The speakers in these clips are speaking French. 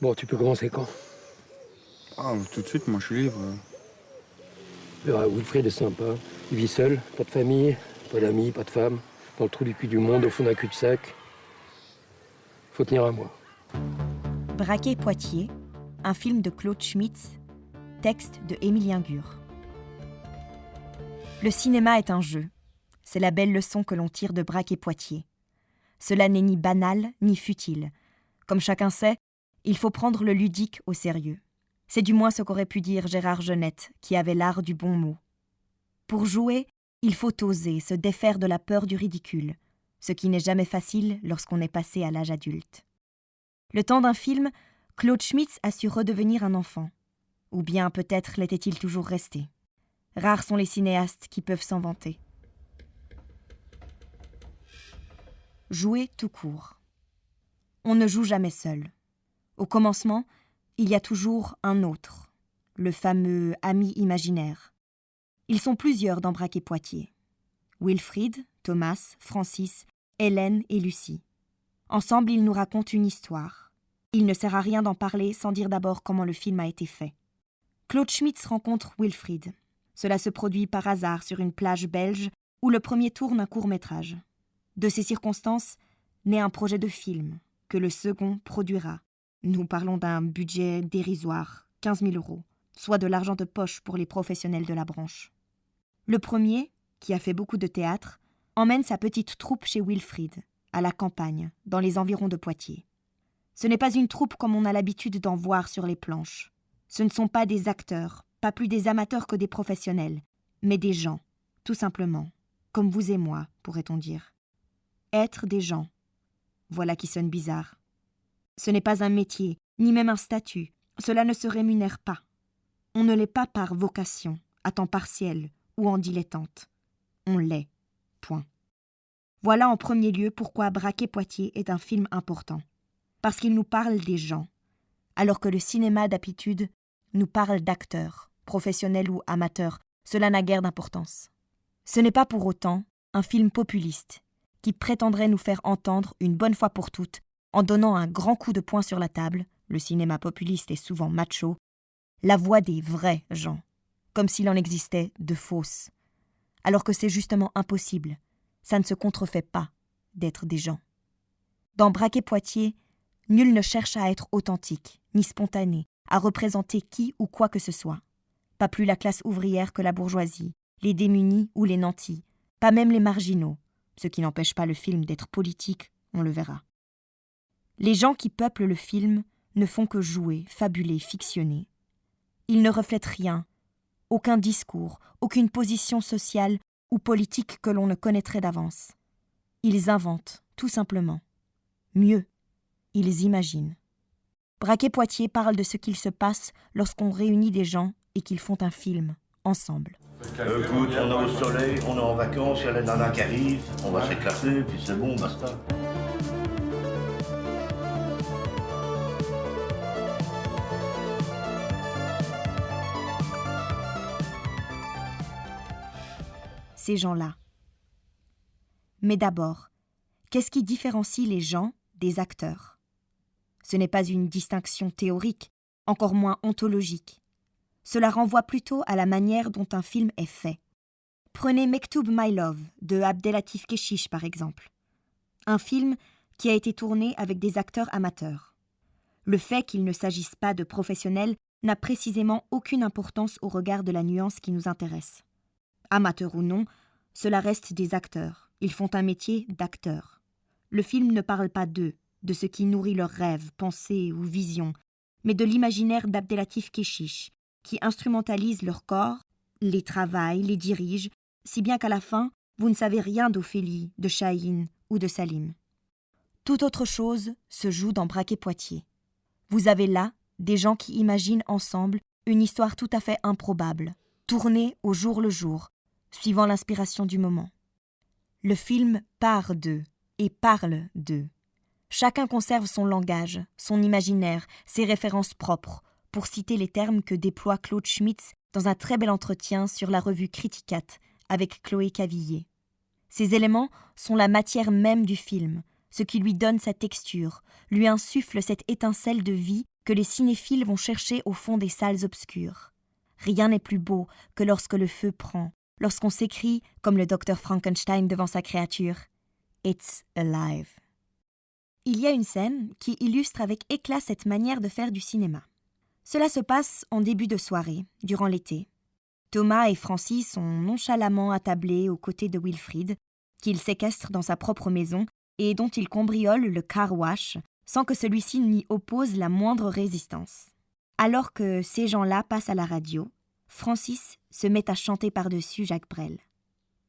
Bon, tu peux commencer quand? Ah, tout de suite, moi je suis libre. Wilfried est sympa. Il vit seul, pas de famille, pas d'amis, pas de femme. Dans le trou du cul du monde, au fond d'un cul-de-sac. Faut tenir à moi. Braquet Poitiers, un film de Claude Schmitz, texte de Émilien Gure. Le cinéma est un jeu. C'est la belle leçon que l'on tire de Braquet Poitiers. Cela n'est ni banal ni futile. Comme chacun sait, il faut prendre le ludique au sérieux. C'est du moins ce qu'aurait pu dire Gérard Genette, qui avait l'art du bon mot. Pour jouer, il faut oser se défaire de la peur du ridicule, ce qui n'est jamais facile lorsqu'on est passé à l'âge adulte. Le temps d'un film, Claude Schmitz a su redevenir un enfant. Ou bien peut-être l'était-il toujours resté. Rares sont les cinéastes qui peuvent s'en vanter. Jouer tout court. On ne joue jamais seul. Au commencement, il y a toujours un autre, le fameux ami imaginaire. Ils sont plusieurs dans Braquet Poitiers. Wilfried, Thomas, Francis, Hélène et Lucie. Ensemble, ils nous racontent une histoire. Il ne sert à rien d'en parler sans dire d'abord comment le film a été fait. Claude Schmitz rencontre Wilfried. Cela se produit par hasard sur une plage belge où le premier tourne un court-métrage. De ces circonstances, naît un projet de film que le second produira. Nous parlons d'un budget dérisoire, 15 000 €, soit de l'argent de poche pour les professionnels de la branche. Le premier, qui a fait beaucoup de théâtre, emmène sa petite troupe chez Wilfried, à la campagne, dans les environs de Poitiers. Ce n'est pas une troupe comme on a l'habitude d'en voir sur les planches. Ce ne sont pas des acteurs, pas plus des amateurs que des professionnels, mais des gens, tout simplement, comme vous et moi, pourrait-on dire. Être des gens, voilà qui sonne bizarre. Ce n'est pas un métier, ni même un statut, cela ne se rémunère pas. On ne l'est pas par vocation, à temps partiel ou en dilettante. On l'est, point. Voilà en premier lieu pourquoi Braquet Poitiers est un film important. Parce qu'il nous parle des gens, alors que le cinéma d'habitude nous parle d'acteurs, professionnels ou amateurs, cela n'a guère d'importance. Ce n'est pas pour autant un film populiste, qui prétendrait nous faire entendre une bonne fois pour toutes, en donnant un grand coup de poing sur la table, le cinéma populiste est souvent macho, la voix des vrais gens, comme s'il en existait de fausses. Alors que c'est justement impossible, ça ne se contrefait pas d'être des gens. Dans Braquet Poitiers, nul ne cherche à être authentique, ni spontané, à représenter qui ou quoi que ce soit. Pas plus la classe ouvrière que la bourgeoisie, les démunis ou les nantis, pas même les marginaux, ce qui n'empêche pas le film d'être politique, on le verra. Les gens qui peuplent le film ne font que jouer, fabuler, fictionner. Ils ne reflètent rien, aucun discours, aucune position sociale ou politique que l'on ne connaîtrait d'avance. Ils inventent, tout simplement. Mieux, ils imaginent. Braquet Poitiers parle de ce qu'il se passe lorsqu'on réunit des gens et qu'ils font un film, ensemble. Écoute, on est au soleil, on est en vacances, il y a la nana qui arrive, on va s'éclater, puis c'est bon, basta. Ces gens-là. Mais d'abord, qu'est-ce qui différencie les gens des acteurs ? Ce n'est pas une distinction théorique, encore moins ontologique. Cela renvoie plutôt à la manière dont un film est fait. Prenez Mektoub My Love de Abdelatif Kechiche par exemple. Un film qui a été tourné avec des acteurs amateurs. Le fait qu'il ne s'agisse pas de professionnels n'a précisément aucune importance au regard de la nuance qui nous intéresse. Amateurs ou non, cela reste des acteurs. Ils font un métier d'acteur. Le film ne parle pas d'eux, de ce qui nourrit leurs rêves, pensées ou visions, mais de l'imaginaire d'Abdelatif Kechiche, qui instrumentalise leur corps, les travaille, les dirige, si bien qu'à la fin, vous ne savez rien d'Ophélie, de Chahine ou de Salim. Toute autre chose se joue dans Braquet Poitiers. Vous avez là des gens qui imaginent ensemble une histoire tout à fait improbable, tournée au jour le jour, suivant l'inspiration du moment. Le film part d'eux et parle d'eux. Chacun conserve son langage, son imaginaire, ses références propres, pour citer les termes que déploie Claude Schmitz dans un très bel entretien sur la revue Criticat avec Chloé Cavillier. Ces éléments sont la matière même du film, ce qui lui donne sa texture, lui insuffle cette étincelle de vie que les cinéphiles vont chercher au fond des salles obscures. Rien n'est plus beau que lorsque le feu prend, lorsqu'on s'écrie, comme le docteur Frankenstein devant sa créature, « It's alive ». Il y a une scène qui illustre avec éclat cette manière de faire du cinéma. Cela se passe en début de soirée, durant l'été. Thomas et Francis sont nonchalamment attablés aux côtés de Wilfrid, qu'il séquestre dans sa propre maison et dont il cambriole le car wash sans que celui-ci n'y oppose la moindre résistance. Alors que ces gens-là passent à la radio, Francis se met à chanter par-dessus Jacques Brel.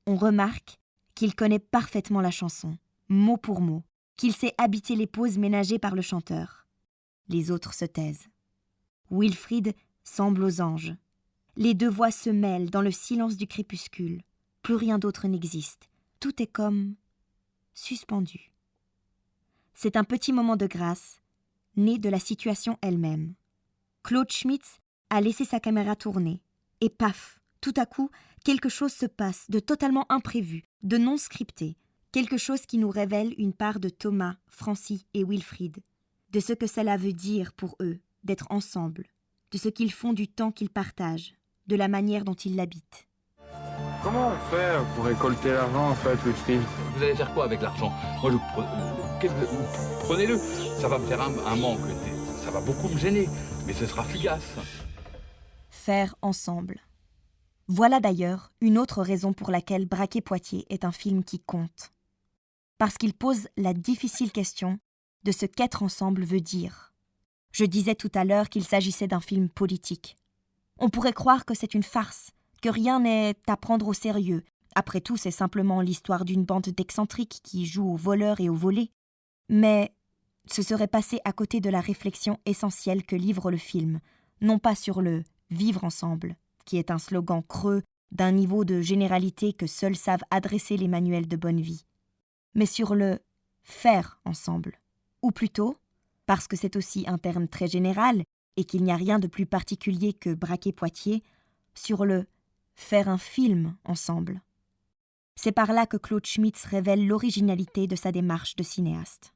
On remarque qu'il connaît parfaitement la chanson, mot pour mot, qu'il sait habiter les pauses ménagées par le chanteur. Les autres se taisent. Wilfrid semble aux anges. Les deux voix se mêlent dans le silence du crépuscule. Plus rien d'autre n'existe. Tout est comme suspendu. C'est un petit moment de grâce, né de la situation elle-même. Claude Schmitz a laissé sa caméra tourner. Et paf, tout à coup, quelque chose se passe de totalement imprévu, de non scripté. Quelque chose qui nous révèle une part de Thomas, Francis et Wilfrid, de ce que cela veut dire pour eux d'être ensemble, de ce qu'ils font du temps qu'ils partagent, de la manière dont ils l'habitent. Comment on fait pour récolter l'argent, en fait, Wilfrid? Vous allez faire quoi avec l'argent? Moi, prenez-le. Ça va me faire un manque. Ça va beaucoup me gêner, mais ce sera fugace. Faire ensemble. Voilà d'ailleurs une autre raison pour laquelle Braquet-Poitiers est un film qui compte. Parce qu'il pose la difficile question de ce qu'être ensemble veut dire. Je disais tout à l'heure qu'il s'agissait d'un film politique. On pourrait croire que c'est une farce, que rien n'est à prendre au sérieux. Après tout, c'est simplement l'histoire d'une bande d'excentriques qui joue aux voleurs et aux volés. Mais ce serait passer à côté de la réflexion essentielle que livre le film, non pas sur le « vivre ensemble », qui est un slogan creux d'un niveau de généralité que seuls savent adresser les manuels de bonne vie, mais sur le « faire ensemble », ou plutôt, parce que c'est aussi un terme très général et qu'il n'y a rien de plus particulier que Braquet-Poitiers, sur le « faire un film ensemble ». C'est par là que Claude Schmitz révèle l'originalité de sa démarche de cinéaste.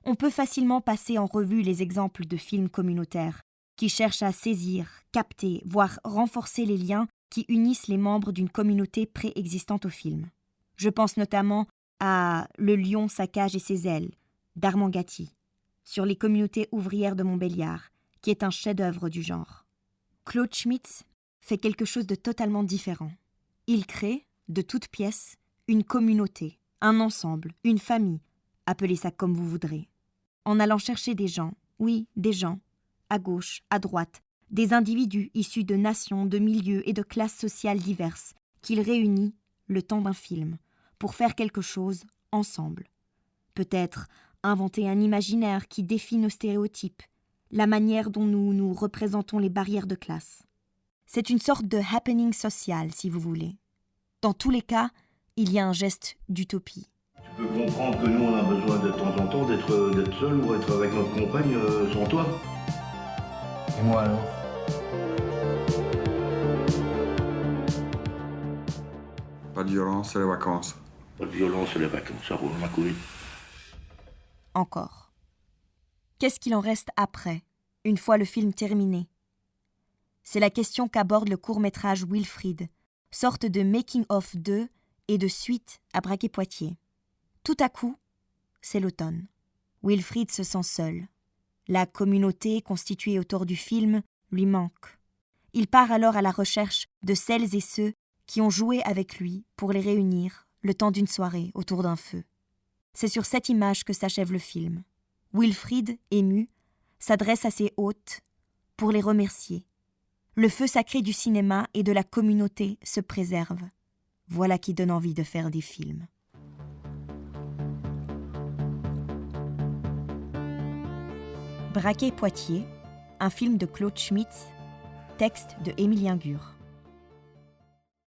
On peut facilement passer en revue les exemples de films communautaires qui cherchent à saisir, capter, voire renforcer les liens qui unissent les membres d'une communauté préexistante au film. Je pense notamment à Le lion, sa cage et ses ailes, d'Armand Gatti, sur les communautés ouvrières de Montbéliard, qui est un chef-d'œuvre du genre. Claude Schmitz fait quelque chose de totalement différent. Il crée, de toutes pièces, une communauté, un ensemble, une famille, appelez ça comme vous voudrez. En allant chercher des gens, oui, des gens, à gauche, à droite, des individus issus de nations, de milieux et de classes sociales diverses, qu'il réunit, le temps d'un film, pour faire quelque chose ensemble. Peut-être inventer un imaginaire qui défie nos stéréotypes, la manière dont nous représentons les barrières de classe. C'est une sorte de happening social, si vous voulez. Dans tous les cas, il y a un geste d'utopie. Tu peux comprendre que nous, on a besoin de temps en temps d'être seul ou être avec notre compagne sans toi. Et moi alors? Pas de violence, c'est les vacances. Pas de violence, c'est les vacances, ça roule ma couille. Encore. Qu'est-ce qu'il en reste après, une fois le film terminé? C'est la question qu'aborde le court-métrage Wilfrid, sorte de making-of de et de suite à Braquet-Poitiers. Tout à coup, c'est l'automne. Wilfrid se sent seul. La communauté constituée autour du film lui manque. Il part alors à la recherche de celles et ceux qui ont joué avec lui pour les réunir le temps d'une soirée autour d'un feu. C'est sur cette image que s'achève le film. Wilfrid, ému, s'adresse à ses hôtes pour les remercier. Le feu sacré du cinéma et de la communauté se préserve. Voilà qui donne envie de faire des films. Braquet-Poitiers, un film de Claude Schmitz, texte de Émilien Gur.